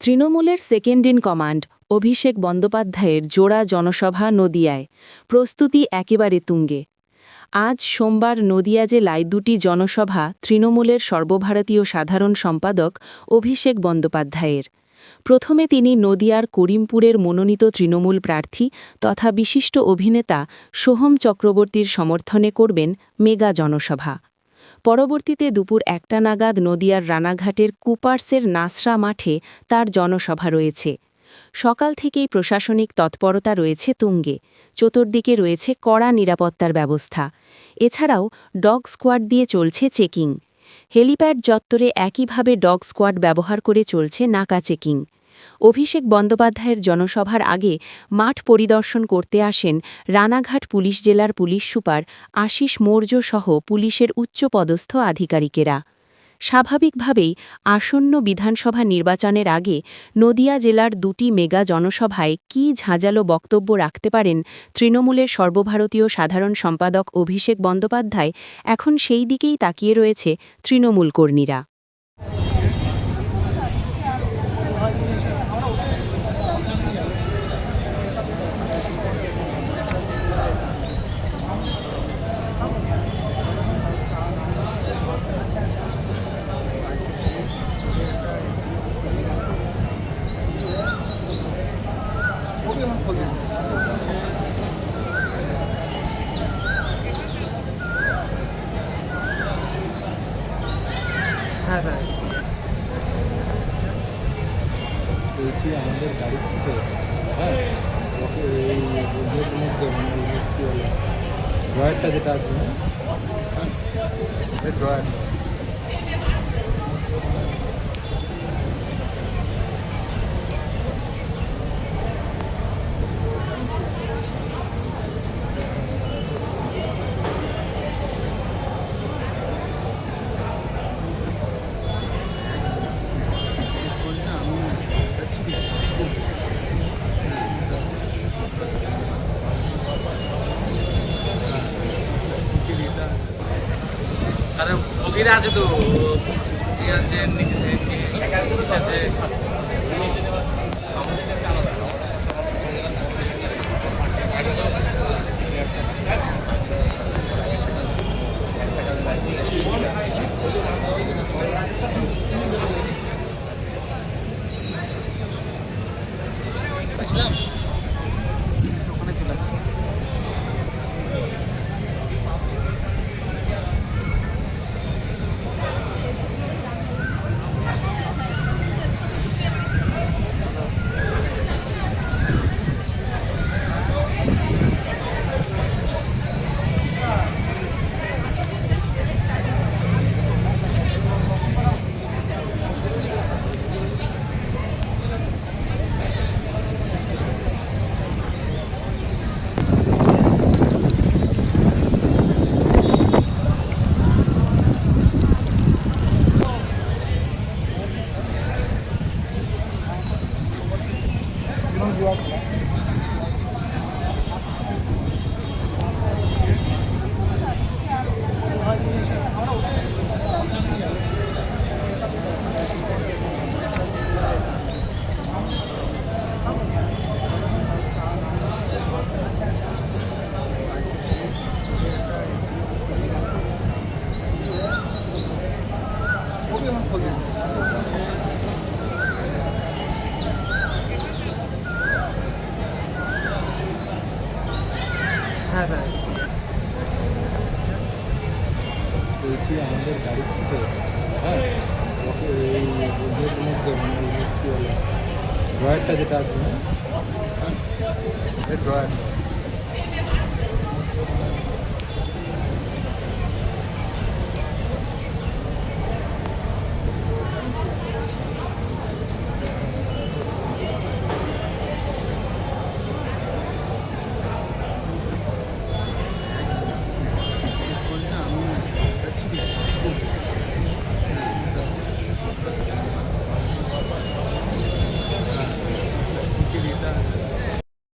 তৃণমূলের second in command অভিষেক বন্দ্যোপাধ্যায়ের জোড়া জনসভা নদিয়ায় প্রস্তুতি একেবারে তুঙ্গে। আজ সোমবার নদিয়া জেলায় দুটি জনসভা তৃণমূলের সর্বভারতীয় সাধারণ সম্পাদক অভিষেক বন্দ্যোপাধ্যায়ের। প্রথমে তিনি নদিয়ার করিমপুরের মনোনীত তৃণমূল প্রার্থী তথা বিশিষ্ট অভিনেতা সোহম চক্রবর্তীর সমর্থনে করবেন মেগা জনসভা। পরবর্তীতে দুপুর ১টা নাগাদ নদিয়ার রানাঘাটের কুপার্সের নাসরা মাঠে তার জনসভা রয়েছে। সকাল থেকেই প্রশাসনিক তৎপরতা রয়েছে তুঙ্গে, চতুর্দিকে রয়েছে কড়া নিরাপত্তার ব্যবস্থা। এছাড়াও ডগ স্কোয়াড দিয়ে চলছে চেকিং। হেলিপ্যাড চত্বরে একইভাবে ডগ স্কোয়াড ব্যবহার করে চলছে নাকা চেকিং। অভিষেক বন্দ্যোপাধ্যায়ের জনসভার আগে মাঠ পরিদর্শন করতে আসেন রানাঘাট পুলিশ জেলার পুলিশ সুপার আশিস মৌর্য সহ পুলিশের উচ্চপদস্থ আধিকারিকেরা। স্বাভাবিকভাবেই আসন্ন বিধানসভা নির্বাচনের আগে নদিয়া জেলার দুটি মেগা জনসভায় কী ঝাঁঝালো বক্তব্য রাখতে পারেন তৃণমূলের সর্বভারতীয় সাধারণ সম্পাদক অভিষেক বন্দ্যোপাধ্যায়, এখন সেই দিকেই তাকিয়ে রয়েছে তৃণমূল কর্মীরা। হ্যাঁ স্যার, বলছি আমাদের গাড়ি থেকে এই মধ্যে ড্রয়ারটা যেটা আছে ড্রয়ার আরে বগিরা আছে তো ওখানে চলে আসছে। হ্যাঁ স্যার, বলছি আমাদের গাড়ি থেকে এই মধ্যে ড্রয়ারটা যেটা আছে ড্রয়ার